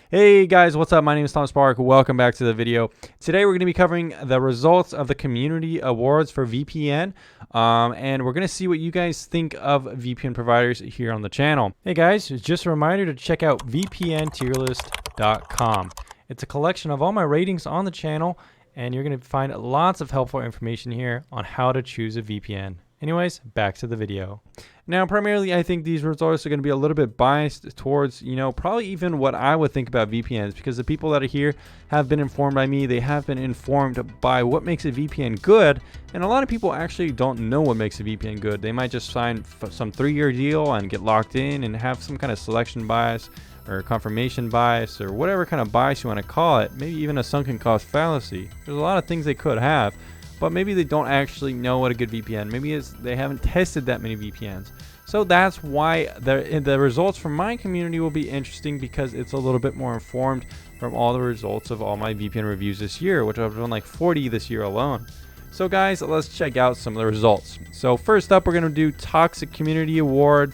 Hey guys, what's up? My name is Tom Spark. Welcome back to the video. Today we're going to be covering the results of the community awards for VPN, and we're going to see what you guys think of VPN providers here on the channel. Hey guys, just a reminder to check out vpntierlist.com. It's a collection of all my ratings on the channel, and you're going to find lots of helpful information here on how to choose a VPN. Anyways, back to the video. Now, primarily, I think these results are going to be a little bit biased towards, probably even what I would think about VPNs, because the people that are here have been informed by me. They have been informed by what makes a VPN good, and a lot of people actually don't know what makes a VPN good. They might just sign some 3-year deal and get locked in and have some kind of selection bias or confirmation bias or whatever kind of bias you want to call it, maybe even a sunken cost fallacy. There's a lot of things they could have, but maybe they don't actually know what a good VPN. Maybe they haven't tested that many VPNs. So that's why the results from my community will be interesting, because it's a little bit more informed from all the results of all my VPN reviews this year, which I've done like 40 this year alone. So guys, let's check out some of the results. So first up, we're going to do Toxic Community Award,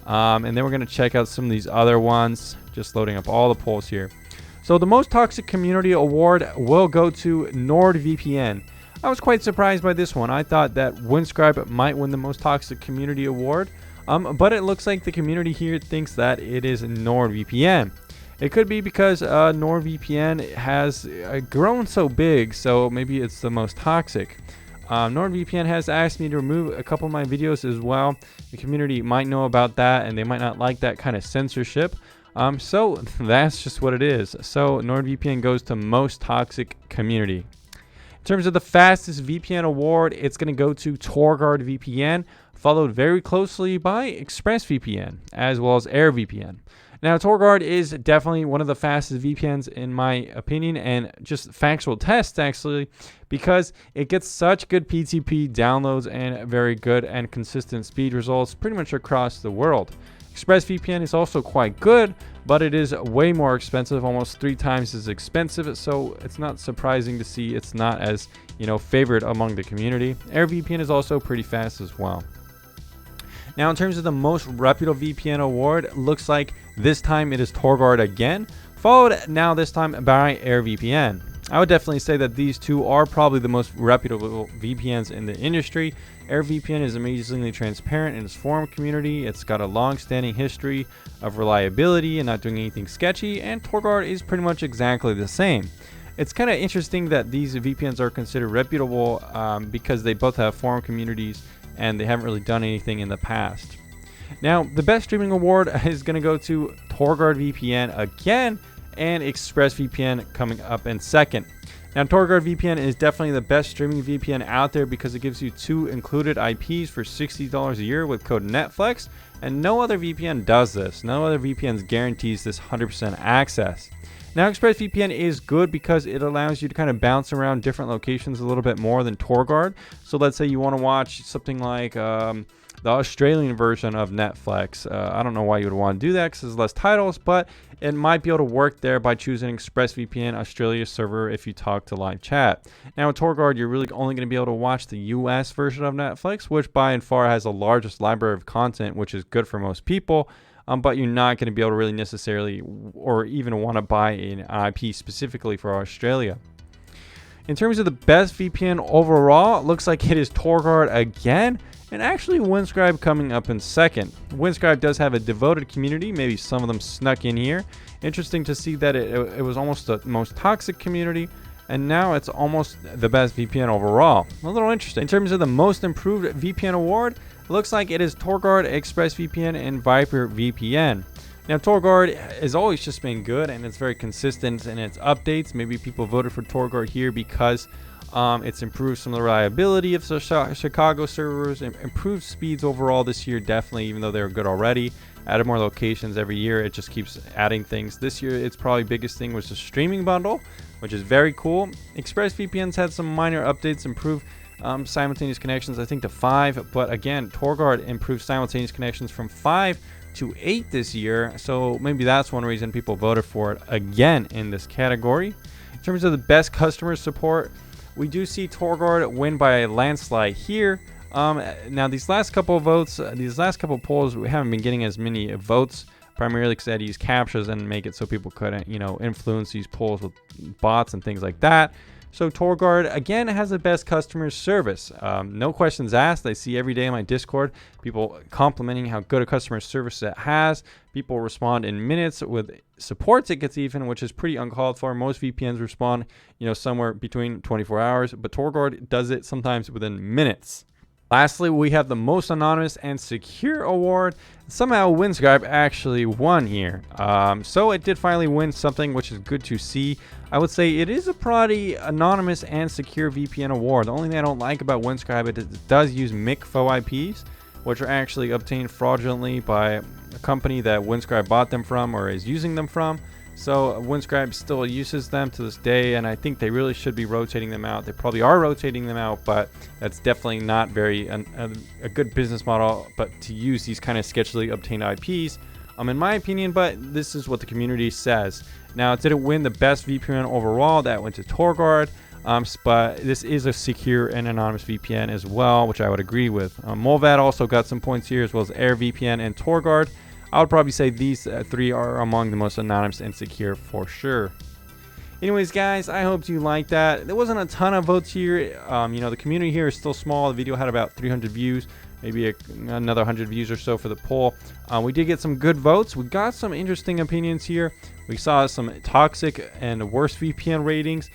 and then we're going to check out some of these other ones. Just loading up all the polls here. So the most toxic community award will go to NordVPN. I was quite surprised by this one. I thought that Windscribe might win the most toxic community award, but it looks like the community here thinks that it is NordVPN. It could be because NordVPN has grown so big, so maybe it's the most toxic. NordVPN has asked me to remove a couple of my videos as well. The community might know about that, and they might not like that kind of censorship. So that's just what it is. So NordVPN goes to most toxic community. In terms of the fastest VPN award, it's going to go to Torguard VPN, followed very closely by ExpressVPN, as well as AirVPN. Now, Torguard is definitely one of the fastest VPNs in my opinion, and just factual tests actually, because it gets such good PTP downloads and very good and consistent speed results pretty much across the world. ExpressVPN is also quite good, but it is way more expensive, almost 3 times as expensive, so it's not surprising to see it's not as, favored among the community. AirVPN is also pretty fast as well. Now, in terms of the most reputable VPN award, looks like this time it is Torguard again, followed now this time by AirVPN. I would definitely say that these two are probably the most reputable VPNs in the industry. AirVPN is amazingly transparent in its forum community. It's got a long-standing history of reliability and not doing anything sketchy, and Torguard is pretty much exactly the same. It's kind of interesting that these VPNs are considered reputable because they both have forum communities and they haven't really done anything in the past. Now, the best streaming award is going to go to Torguard VPN again, and ExpressVPN coming up in second. Now, Torguard VPN is definitely the best streaming VPN out there because it gives you 2 included IPs for $60 a year with code Netflix, and no other VPN does this. No other VPN guarantees this 100% access. Now, ExpressVPN is good because it allows you to kind of bounce around different locations a little bit more than Torguard. So let's say you want to watch something like the Australian version of Netflix. I don't know why you would want to do that because there's less titles, but it might be able to work there by choosing ExpressVPN Australia server if you talk to live chat. Now, with Torguard, you're really only going to be able to watch the US version of Netflix, which by and far has the largest library of content, which is good for most people. But you're not going to be able to really necessarily or even want to buy an IP specifically for Australia. In terms of the best VPN overall, it looks like it is Torguard again, and actually Windscribe coming up in second. Windscribe does have a devoted community. Maybe some of them snuck in here. Interesting to see that it was almost the most toxic community, and now it's almost the best VPN overall. A little interesting. In terms of the most improved VPN award, it looks like it is Torguard, ExpressVPN, and ViperVPN. Now, Torguard has always just been good, and it's very consistent in its updates. Maybe people voted for Torguard here because it's improved some of the reliability of the Chicago servers, improved speeds overall this year, definitely, even though they were good already. Added more locations every year. It just keeps adding things. This year, its probably biggest thing was the streaming bundle, which is very cool. ExpressVPN's had some minor updates, improved simultaneous connections, I think, to 5. But again, Torguard improved simultaneous connections from 5 to 8 this year. So maybe that's one reason people voted for it again in this category. In terms of the best customer support, we do see Torguard win by a landslide here. Now, these last couple of votes, these last couple of polls, we haven't been getting as many votes primarily because they had to use captchas and make it so people couldn't, you know, influence these polls with bots and things like that. So TorGuard, again, has the best customer service. No questions asked. I see every day in my Discord people complimenting how good a customer service it has. People respond in minutes with support tickets even, which is pretty uncalled for. Most VPNs respond, you know, somewhere between 24 hours, but TorGuard does it sometimes within minutes. Lastly, we have the most anonymous and secure award. Somehow Windscribe actually won here. So it did finally win something, which is good to see. I would say it is a pretty anonymous and secure VPN award. The only thing I don't like about Windscribe is it does use MIC-FO IPs, which are actually obtained fraudulently by a company that Windscribe bought them from or is using them from. So Windscribe still uses them to this day, and I think they really should be rotating them out. They probably are rotating them out, but that's definitely not very a good business model, but to use these kind of sketchily obtained IPs, in my opinion, but this is what the community says. Now, it didn't win the best VPN overall. That went to TorGuard, but this is a secure and anonymous VPN as well, which I would agree with. Molvad also got some points here, as well as AirVPN and TorGuard. I would probably say these three are among the most anonymous and secure for sure. Anyways, guys, I hope you liked that. There wasn't a ton of votes here. You know, the community here is still small. The video had about 300 views, maybe another 100 views or so for the poll. We did get some good votes. We got some interesting opinions here. We saw some toxic and worst VPN ratings.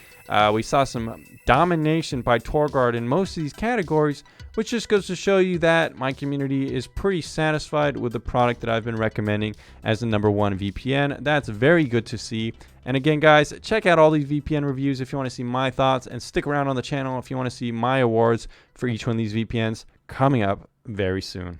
We saw some domination by TorGuard in most of these categories, which just goes to show you that my community is pretty satisfied with the product that I've been recommending as the #1 VPN. That's very good to see. And again, guys, check out all these VPN reviews if you want to see my thoughts, and stick around on the channel if you want to see my awards for each one of these VPNs coming up very soon.